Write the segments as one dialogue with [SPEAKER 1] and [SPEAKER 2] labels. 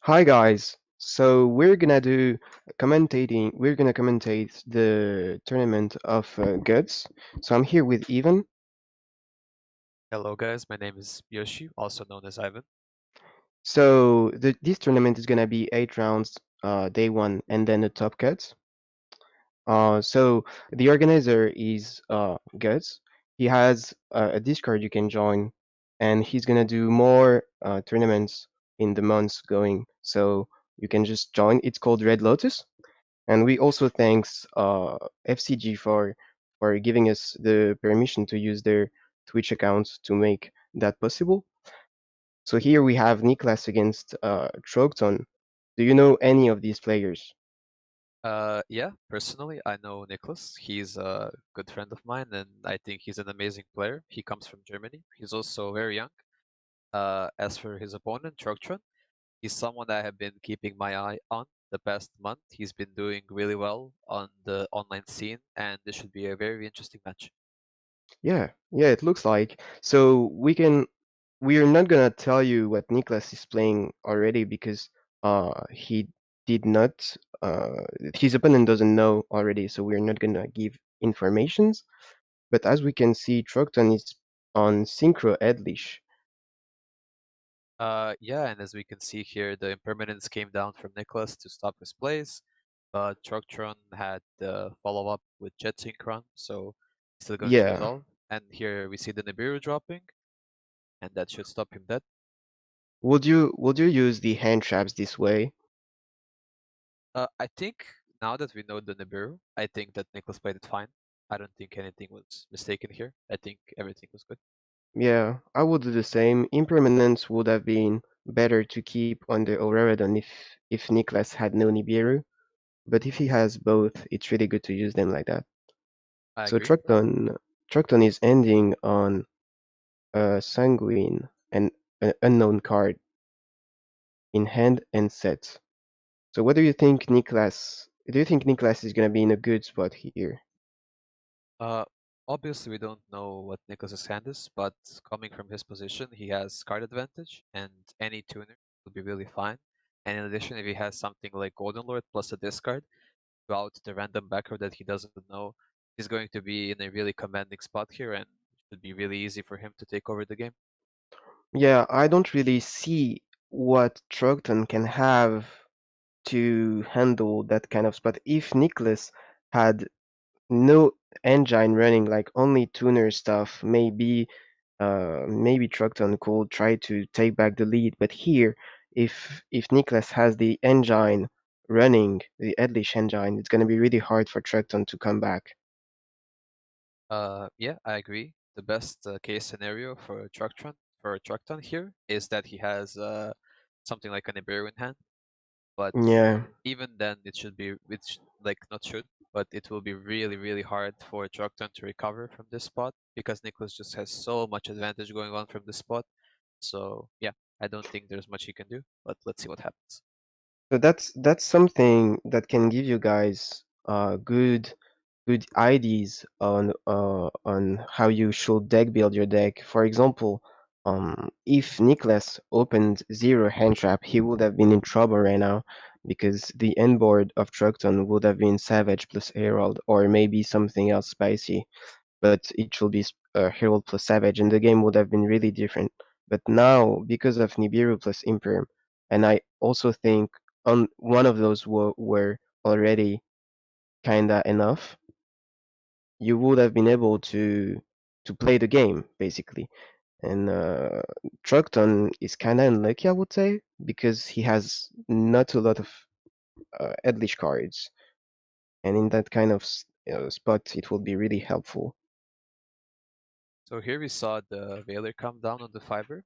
[SPEAKER 1] Hi guys. So we're gonna do commentating. We're gonna commentate the tournament of Guts. So I'm here with Ivan.
[SPEAKER 2] Hello guys, my name is Yoshi, also known as Ivan.
[SPEAKER 1] So this tournament is gonna be 8 rounds, day one, and then the top cuts. So the organizer is Guts. He has a Discord you can join, and he's gonna do more tournaments in the months going. So you can just join. It's called Red Lotus. And we also thanks FCG for giving us the permission to use their Twitch account to make that possible. So here we have Niklas against Trogton. Do you know any of these players?
[SPEAKER 2] Yeah, personally, I know Nicholas. He's a good friend of mine, and I think he's an amazing player. He comes from Germany. He's also very young. As for his opponent, Trogtron, he's someone I have been keeping my eye on the past month. He's been doing really well on the online scene, and this should be a very interesting match.
[SPEAKER 1] Yeah, it looks like. So we are not gonna tell you what Niklas is playing already because he did not his opponent doesn't know already, so we're not gonna give informations. But as we can see, Trogton is on Synchro Eldlich.
[SPEAKER 2] Yeah, and as we can see here, the impermanence came down from Nicholas to stop his plays, but Trogtron had the follow-up with Jet Synchron, so he's still going to
[SPEAKER 1] Yeah.
[SPEAKER 2] resolve. And here we see the Nibiru dropping, and that should stop him dead.
[SPEAKER 1] Would you use the hand traps this way?
[SPEAKER 2] I think now that we know the Nibiru, I think that Nicholas played it fine. I don't think anything was mistaken here. I think everything was good.
[SPEAKER 1] Yeah, I would do the same. Impermanence would have been better to keep on the Auroradon if Niklas had no Nibiru, but if he has both, it's really good to use them like that.
[SPEAKER 2] I
[SPEAKER 1] So
[SPEAKER 2] agree.
[SPEAKER 1] Truckton is ending on a Sanguine and an unknown card in hand and set. So what do you think, Niklas? Do you think Niklas is gonna be in a good spot here?
[SPEAKER 2] Uh, Obviously we don't know what Nicholas's hand is, but coming from his position, he has card advantage, and any tuner will be really fine. And in addition, if he has something like Golden Lord plus a discard throughout the random backer that he doesn't know, he's going to be in a really commanding spot here, and it should be really easy for him to take over the game.
[SPEAKER 1] Yeah, I don't really see what Trogton can have to handle that kind of spot. If Nicholas had no engine running, like only tuner stuff, maybe Truckton could try to take back the lead. But here, if Nicholas has the engine running, the Eldlich engine, it's gonna be really hard for Truckton to come back.
[SPEAKER 2] Yeah, I agree. The best case scenario for Truckton here is that he has something like an Nibiru in hand. But
[SPEAKER 1] Yeah,
[SPEAKER 2] even then it should be it's like not should, but it will be really really hard for Trogton to recover from this spot because Nicholas just has so much advantage going on from this spot. So yeah, I don't think there's much he can do, but let's see what happens.
[SPEAKER 1] so that's something that can give you guys good ideas on how you should deck build your deck. For example, if Nicholas opened zero hand trap, he would have been in trouble right now because the end board of Truckton would have been Savage plus Herald or maybe something else spicy, but it should be Herald plus Savage, and the game would have been really different. But now, because of Nibiru plus Imperm, and I also think on one of those were already kinda enough, you would have been able to play the game basically. And Truckton is kind of unlucky, I would say, because he has not a lot of Eldlich cards, and in that kind of spot, it will be really helpful.
[SPEAKER 2] So here we saw the Veiler come down on the fiber.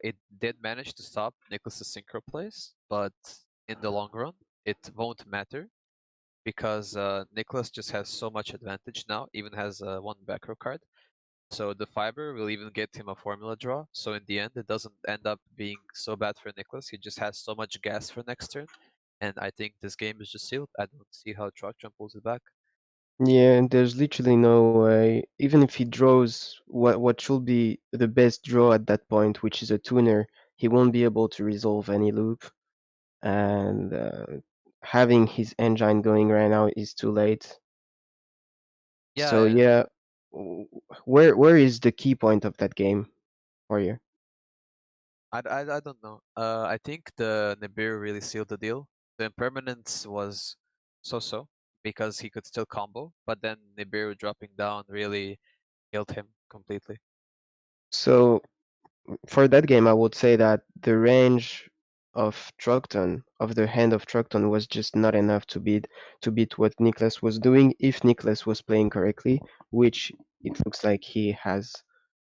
[SPEAKER 2] It did manage to stop Nicholas's synchro plays, but in the long run, it won't matter because Nicholas just has so much advantage now, even has one back row card. So the fiber will even get him a formula draw. So in the end, it doesn't end up being so bad for Nicholas. He just has so much gas for next turn. And I think this game is just sealed. I don't see how Truck pulls it back.
[SPEAKER 1] Yeah, there's literally no way. Even if he draws what should be the best draw at that point, which is a tuner, he won't be able to resolve any loop. and having his engine going right now is too late.
[SPEAKER 2] Yeah,
[SPEAKER 1] So
[SPEAKER 2] and
[SPEAKER 1] yeah, w- where is the key point of that game for you?
[SPEAKER 2] I don't know. I think the Nibiru really sealed the deal. The impermanence was so-so because he could still combo, but then Nibiru dropping down really killed him completely.
[SPEAKER 1] So for that game, I would say that the range of Troughton, of the hand of Troughton, was just not enough to beat what Nicholas was doing if Nicholas was playing correctly, which it looks like he has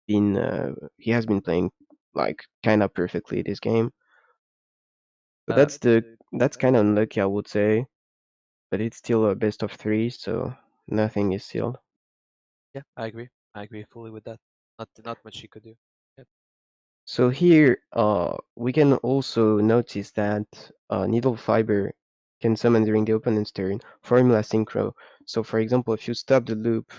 [SPEAKER 1] been playing like kind of perfectly this game. So
[SPEAKER 2] Uh,
[SPEAKER 1] that's kind of unlucky, I would say, but it's still a best of three, so nothing is sealed.
[SPEAKER 2] yeah, I agree. I agree fully with that. Not much he could do. Yep.
[SPEAKER 1] So here, we can also notice that needle fiber can summon during the opponent's turn formula synchro. So for example, if you stop the loop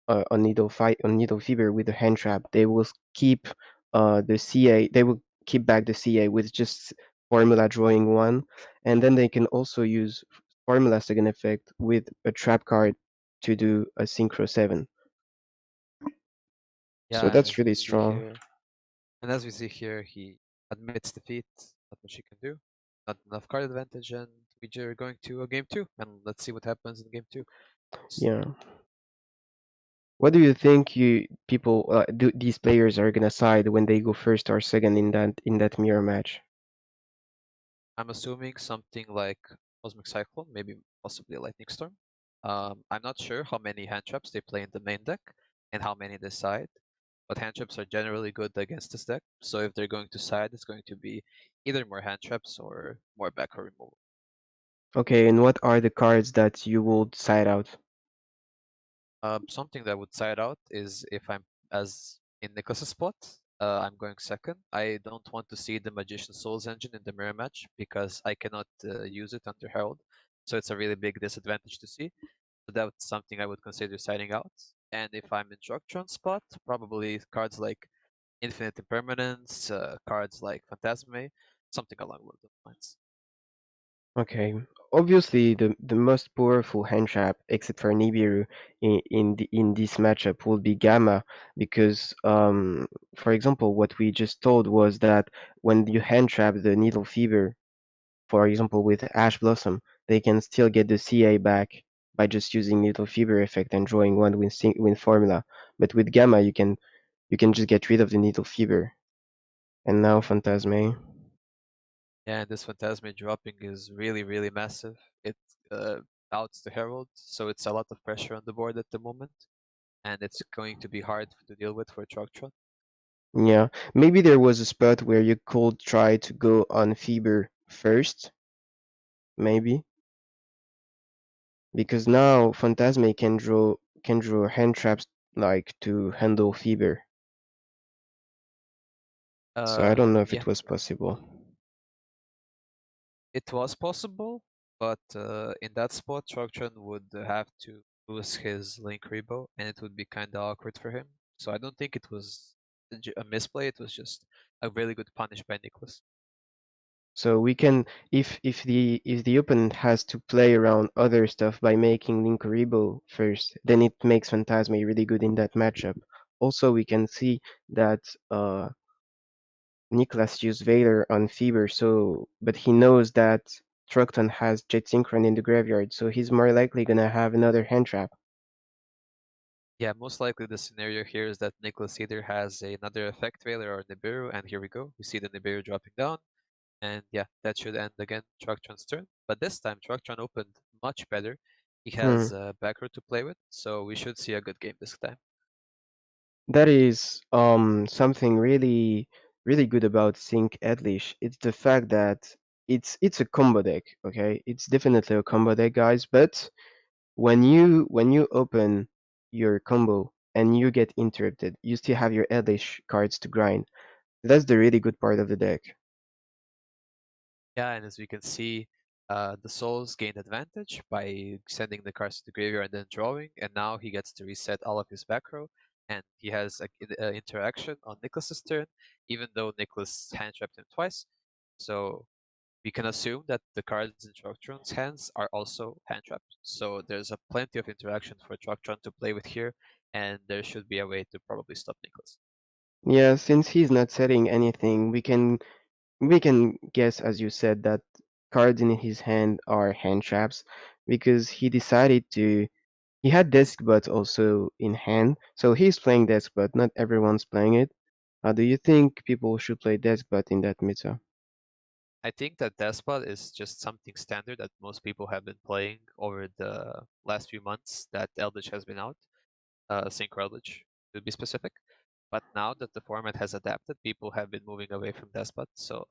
[SPEAKER 1] on needle fiber with the hand trap, they will keep the CA. They will keep back the CA with just formula drawing one, and then they can also use formula second effect with a trap card to do a synchro 7. So
[SPEAKER 2] Yeah, and
[SPEAKER 1] that's
[SPEAKER 2] as we
[SPEAKER 1] really
[SPEAKER 2] see
[SPEAKER 1] strong.
[SPEAKER 2] here, and as we see here, he admits defeat. Not much he can do. Not enough card advantage, and we're going to a game two, and let's see what happens in game two.
[SPEAKER 1] Yeah. What do you think these players are gonna side when they go first or second in that mirror match?
[SPEAKER 2] I'm assuming something like Cosmic Cyclone, maybe possibly Lightning Storm. I'm not sure how many hand traps they play in the main deck and how many they side, but hand traps are generally good against this deck. So if they're going to side, it's going to be either more hand traps or more back row removal.
[SPEAKER 1] Okay, and what are the cards that you would side out?
[SPEAKER 2] Something that would side out is if I'm as in Nicholas's spot, I'm going second. I don't want to see the Magician Souls engine in the mirror match because I cannot use it under Herald. So it's a really big disadvantage to see. So that's something I would consider siding out. And if I'm in Drugtron's spot, probably cards like Infinite Impermanence, cards like Phantasme, something along those lines.
[SPEAKER 1] Okay, obviously the most powerful hand trap, except for Nibiru, in this matchup will be Gamma, because for example, what we just told was that when you hand trap the Needle Fever, for example with Ash Blossom, they can still get the CA back by just using Needle Fever effect and drawing one with formula. But with Gamma, you can just get rid of the Needle Fever. And now Phantasme.
[SPEAKER 2] Yeah, and this Phantasme dropping is really massive. It uh, outs the Herald, so it's a lot of pressure on the board at the moment, and it's going to be hard to deal with for Trogtron.
[SPEAKER 1] Yeah, maybe there was a spot where you could try to go on Fever first, maybe, because now Phantasme can draw hand traps like to handle Fever. So I don't know if
[SPEAKER 2] Yeah,
[SPEAKER 1] it was possible.
[SPEAKER 2] it was possible, but in that spot, Trogtron would have to lose his Link Rebo, and it would be kind of awkward for him. So I don't think it was a misplay. It was just a really good punish by Nicholas.
[SPEAKER 1] So we can, if the opponent has to play around other stuff by making Linkuriboh first, then it makes Phantasme really good in that matchup. Also, we can see that Niklas used Vader on Fever, but he knows that Truckton has Jet Synchron in the graveyard, so he's more likely gonna have another hand trap.
[SPEAKER 2] Yeah, most likely the scenario here is that Nicholas either has another effect Veiler or Nibiru, and here we go. We see the Nibiru dropping down, and yeah, that should end again Trucktron's turn. But this time Trucktron opened much better. He
[SPEAKER 1] Hmm.
[SPEAKER 2] has back row to play with, so we should see a good game this time.
[SPEAKER 1] That is something really really good about Sync Eldlich. It's the fact that it's a combo deck, okay? It's definitely a combo deck, guys, but when you open your combo and you get interrupted, you still have your Eldlich cards to grind. That's the really good part of the deck.
[SPEAKER 2] Yeah, and as we can see, the souls gained advantage by sending the cards to the graveyard and then drawing, and now he gets to reset all of his back row, and he has a interaction on Nicholas's turn, even though Nicholas hand trapped him twice. So we can assume that the cards in Trucktron's hands are also hand trapped. So there's a plenty of interaction for Trucktron to play with here, and there should be a way to probably stop Nicholas.
[SPEAKER 1] Yeah, since he's not setting anything, we can guess, as you said, that cards in his hand are hand traps because he decided to. He had Deskbot also in hand, so he's playing Deskbot. Not everyone's playing it. Do you think people should play Deskbot in that meta?
[SPEAKER 2] I think that Despot is just something standard that most people have been playing over the last few months that Eldlich has been out, Synchro Eldlich to be specific. But now that the format has adapted, people have been moving away from Despot. So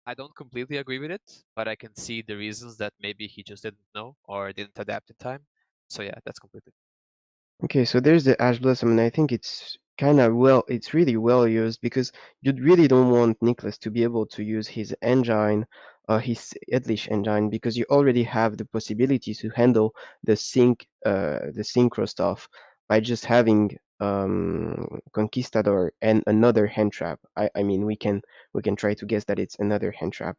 [SPEAKER 2] I don't completely agree with it, but I can see the reasons that maybe he just didn't know or didn't adapt in time. So yeah, that's completely.
[SPEAKER 1] Okay, so there's the Ash Blossom, and I think it's kind of well, it's really well used because you really don't want Nicholas to be able to use his engine, his Eldlich engine, because you already have the possibility to handle the synchro stuff by just having Conquistador and another hand trap. I mean, we can try to guess that it's another hand trap.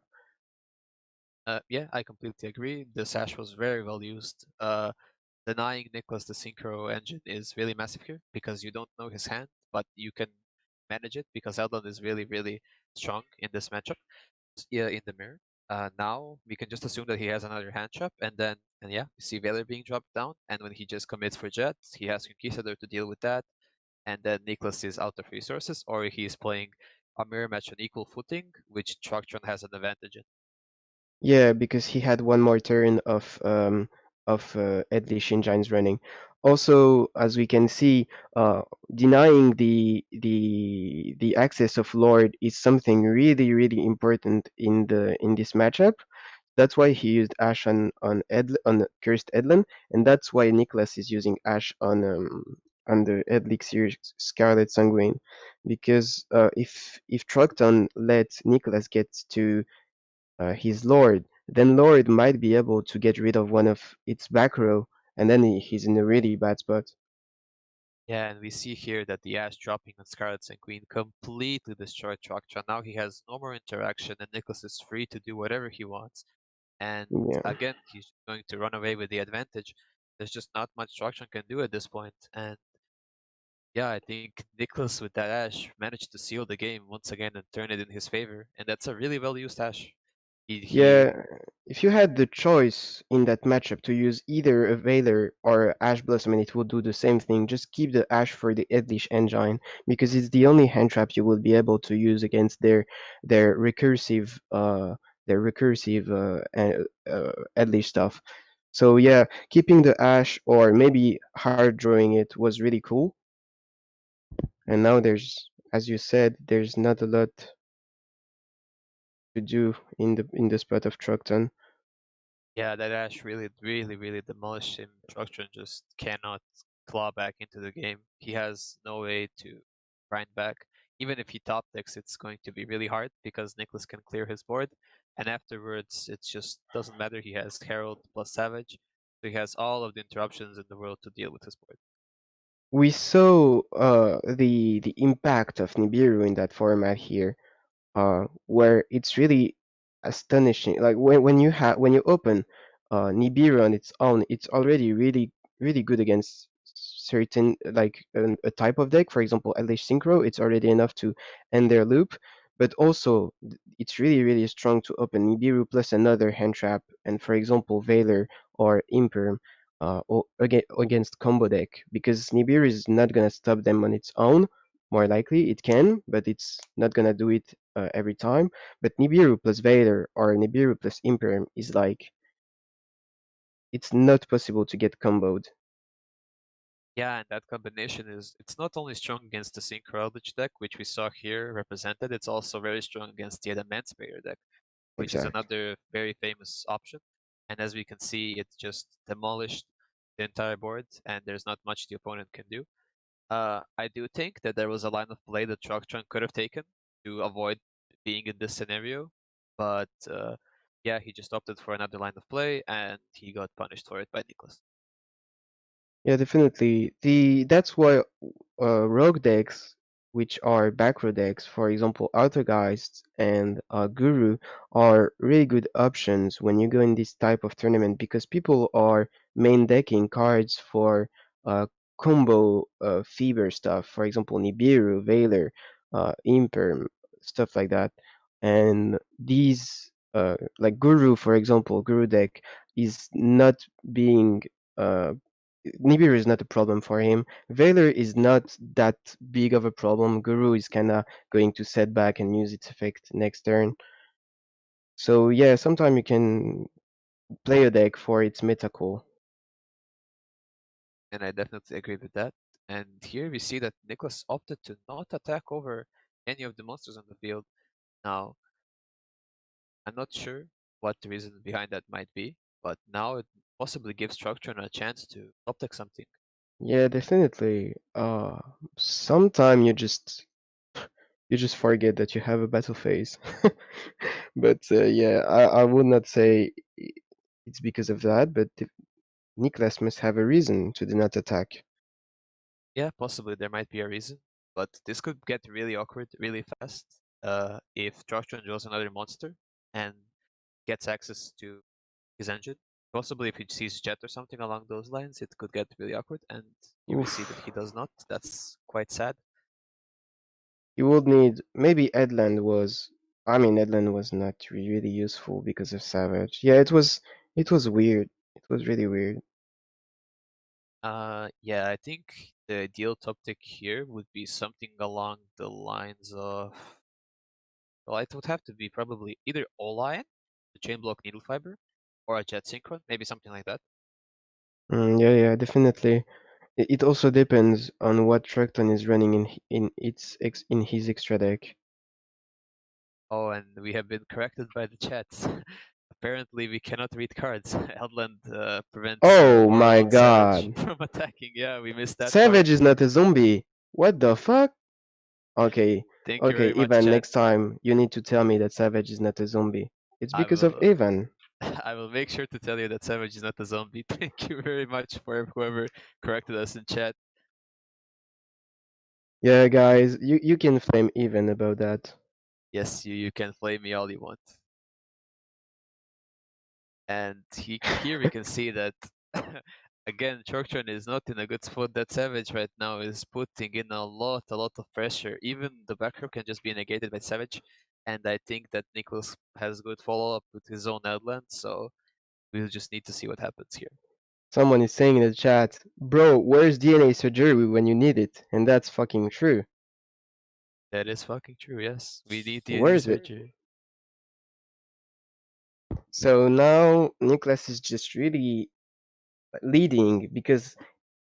[SPEAKER 2] Yeah, I completely agree. The Sash was very well used. Denying Nicholas the synchro engine is really massive here because you don't know his hand, but you can manage it because Eldon is really, really strong in this matchup. Yeah, in the mirror. Now we can just assume that he has another hand trap, and yeah, we see Valor being dropped down, and when he just commits for Jet, he has Conquistador to deal with that, and then Nicholas is out of resources, or he's playing a mirror match on equal footing, which Trucktron has an advantage in.
[SPEAKER 1] Yeah, because he had one more turn of Eldlich engines running. Also, as we can see, denying the access of Lord is something really important in this matchup. That's why he used Ash on Cursed Edlin, and that's why Nicholas is using Ash on the Elixir Scarlet Sanguine, because if Truckton let Nicholas get to his Lord, then Lord might be able to get rid of one of its back row, and then he's in a really bad spot.
[SPEAKER 2] Yeah, and we see here that the Ash dropping on Scarlet and Queen completely destroyed Trucktron. Now he has no more interaction, and Nicholas is free to do whatever he wants. And
[SPEAKER 1] Yeah,
[SPEAKER 2] again, he's going to run away with the advantage. There's just not much Trucktron can do at this point, and yeah, I think Nicholas with that Ash managed to seal the game once again and turn it in his favor, and that's a really well used Ash. He
[SPEAKER 1] yeah. If you had the choice in that matchup to use either a Veiler or Ash Blossom, and it will do the same thing, just keep the Ash for the Eldlich engine because it's the only hand trap you will be able to use against their recursive Eldlich stuff. So yeah, keeping the Ash or maybe hard drawing it was really cool. And now there's, as you said, there's not a lot to do in the spot of Truckton.
[SPEAKER 2] Yeah, that Ash really demolished him. Trucktron just cannot claw back into the game. He has no way to grind back. Even if he top decks, it's going to be really hard because Nicholas can clear his board, and afterwards it just doesn't matter. He has Herald plus Savage, so he has all of the interruptions in the world to deal with his board.
[SPEAKER 1] We saw the impact of Nibiru in that format here, where it's really astonishing. Like when you open Nibiru on its own, it's already really good against certain like a type of deck. For example, Eldritch Synchro, it's already enough to end their loop. But also, it's really strong to open Nibiru plus another hand trap, and for example, Veiler or Imperm against combo deck because Nibiru is not gonna stop them on its own. More likely, it can, but it's not gonna do it every time. But Nibiru plus Vader or Nibiru plus Imperium is like it's not possible to get comboed.
[SPEAKER 2] Yeah, and that combination is it's not only strong against the Synchro Eldritch deck, which we saw here represented, it's also very strong against the Adamant Sprayer deck, which is
[SPEAKER 1] Exact.
[SPEAKER 2] another very famous option. And as we can see, it just demolished the entire board, and there's not much the opponent can do. I do think that there was a line of play that Trucktron could have taken to avoid being in this scenario, but yeah, he just opted for another line of play, and he got punished for it by Nicholas.
[SPEAKER 1] Yeah, definitely. That's why rogue decks. which are backrow decks, for example, Autogeist and Guru, are really good options when you go in this type of tournament because people are main decking cards for uh, combo fever stuff, for example, Nibiru, Veiler, Imperm, stuff like that. And these, like Guru, for example, Guru deck is not being. Uh, Nibiru is not a problem for him. Veiler is not that big of a problem. Guru is kinda going to set back and use its effect next turn. So yeah, sometimes you can play a deck for its meta core.
[SPEAKER 2] And I definitely agree with that. And here we see that Nicholas opted to not attack over any of the monsters on the field. Now, I'm not sure what the reason behind that might be, but now it possibly gives Structure a chance to top deck something.
[SPEAKER 1] Yeah, definitely. Sometime you just forget that you have a battle phase. But yeah, I would not say it's because of that, but Niklas must have a reason to do not attack.
[SPEAKER 2] Yeah, possibly there might be a reason, but this could get really awkward really fast if Structure draws another monster and gets access to his engine. Possibly if he sees Jet or something along those lines, it could get really awkward, and here we see that
[SPEAKER 1] Oof.
[SPEAKER 2] he does not. That's quite sad.
[SPEAKER 1] You would need maybe Edland was. I mean, Edland was not really useful because of Savage. Yeah, it was. It was weird. It was really weird.
[SPEAKER 2] Yeah, I think the ideal top tick here would be something along the lines of, well, it would have to be probably either Olion, the chain block needle fiber, or a Jet Synchron, maybe something like that.
[SPEAKER 1] Yeah, yeah, definitely. It also depends on what Trakton is running in his extra deck.
[SPEAKER 2] Oh, and we have been corrected by the chat. Apparently, we cannot read cards. Eldland prevents
[SPEAKER 1] Oh my
[SPEAKER 2] Warlord Savage
[SPEAKER 1] god.
[SPEAKER 2] from attacking. Yeah, we missed that part.
[SPEAKER 1] Savage is not a zombie. What the fuck? Okay,
[SPEAKER 2] Thank you
[SPEAKER 1] okay,
[SPEAKER 2] very much,
[SPEAKER 1] Ivan,
[SPEAKER 2] chat.
[SPEAKER 1] next time you need to tell me that Savage is not a zombie. It's
[SPEAKER 2] I
[SPEAKER 1] because of
[SPEAKER 2] will
[SPEAKER 1] Ivan.
[SPEAKER 2] I will make sure to tell you that Savage is not a zombie. Thank you very much for whoever corrected us in chat.
[SPEAKER 1] Yeah, guys, you can flame Ivan about that.
[SPEAKER 2] Yes, you can flame me all you want. And here we can see that again, Chorktron is not in a good spot. That Savage right now is putting in a lot of pressure. Even the back row can just be negated by Savage. And I think that Nicholas has good follow up with his own Outland, so we'll just need to see what happens here.
[SPEAKER 1] Someone is saying in the chat, bro, where's DNA surgery when you need it? And that's fucking true.
[SPEAKER 2] That is fucking true, yes. We need
[SPEAKER 1] Where
[SPEAKER 2] DNA
[SPEAKER 1] is it?
[SPEAKER 2] surgery.
[SPEAKER 1] So now Nicholas is just really leading because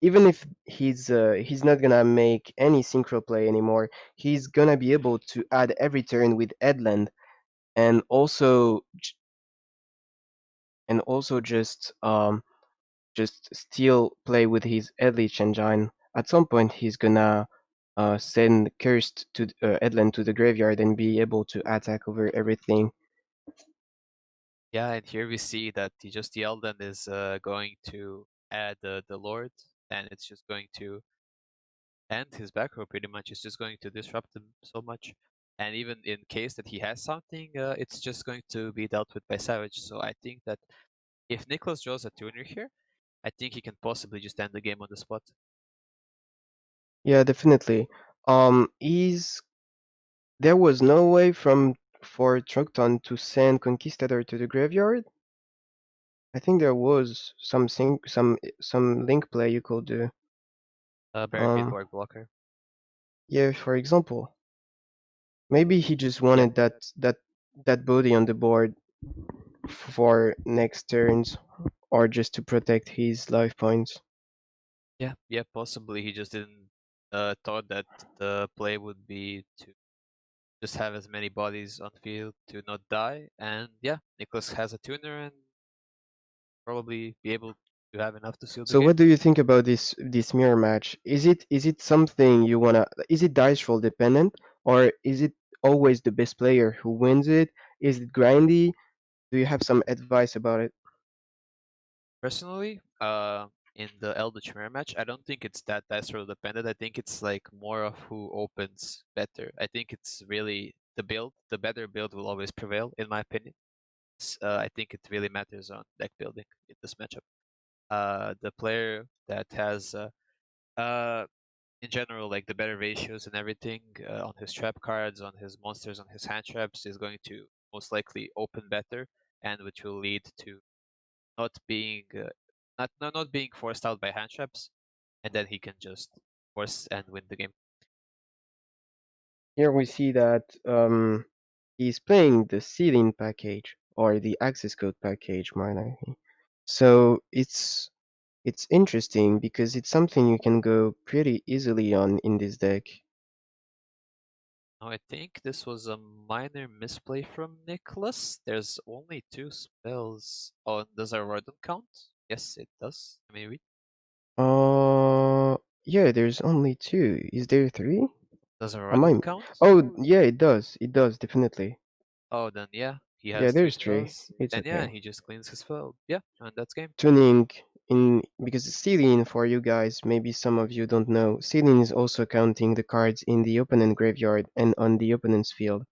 [SPEAKER 1] even if he's not gonna make any synchro play anymore, he's gonna be able to add every turn with Edland and also just still play with his Eldlich engine. At some point, he's gonna send Cursed to Edland to the graveyard and be able to attack over everything.
[SPEAKER 2] Yeah, and here we see that just the Elden is going to add the Lord, and it's just going to end his back row pretty much. It's just going to disrupt him so much. And even in case that he has something, it's just going to be dealt with by Savage. So I think that if Nicholas draws a tuner here, I think he can possibly just end the game on the spot.
[SPEAKER 1] Yeah, definitely. Is there was no way for Truckton to send Conquistador to the graveyard? I think there was some link play you could do.
[SPEAKER 2] Baron
[SPEAKER 1] Um,
[SPEAKER 2] Beetborg blocker.
[SPEAKER 1] yeah, for example, maybe he just
[SPEAKER 2] Yeah,
[SPEAKER 1] wanted that body on the board for next turns, or just to protect his life points.
[SPEAKER 2] yeah, possibly he just didn't thought that the play would be to just have as many bodies on field to not die. And yeah, Nicholas has a tuner and probably be able to have enough to seal the
[SPEAKER 1] So
[SPEAKER 2] game.
[SPEAKER 1] what do you think about this mirror match? Is it something you wanna? Is it dice roll dependent, or is it always the best player who wins it? Is it grindy? Do you have some advice about it?
[SPEAKER 2] Personally, in the Eldlich mirror match. I don't think it's that dice roll dependent. I think it's like more of who opens better. I think it's really the build. The better build will always prevail, in my opinion. I think it really matters on deck building in this matchup. The player that has uh, in general, like the better ratios and everything on his trap cards, on his monsters, on his hand traps, is going to most likely open better, and which will lead to not being not being forced out by hand traps, and then he can just force and win the game.
[SPEAKER 1] Here we see that he's playing the ceiling package or the access code package more likely. So it's interesting because it's something you can go pretty easily on in this deck.
[SPEAKER 2] Now I think this was a minor misplay from Nicholas. There's only two spells. Oh, does our Rodent count? Yes, it does. Maybe.
[SPEAKER 1] Yeah, there's only two. Is there three?
[SPEAKER 2] Does our
[SPEAKER 1] Am I?
[SPEAKER 2] Rodent count?
[SPEAKER 1] Oh, yeah, it does. It does definitely.
[SPEAKER 2] Oh, then yeah, he
[SPEAKER 1] Yeah,
[SPEAKER 2] has three
[SPEAKER 1] there's three.
[SPEAKER 2] spells.
[SPEAKER 1] It's
[SPEAKER 2] Then yeah,
[SPEAKER 1] okay.
[SPEAKER 2] he just cleans his field. Yeah, and that's game.
[SPEAKER 1] Tuning in because ceiling for you guys, maybe some of you don't know. Ceiling is also counting the cards in the opponent graveyard and on the opponent's field.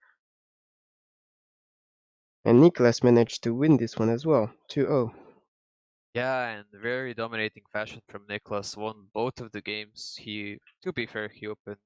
[SPEAKER 1] And Nicholas managed to win this one as well, 2-0.
[SPEAKER 2] Yeah, and very dominating fashion from Nicholas. Won both of the games. He, to be fair, he opened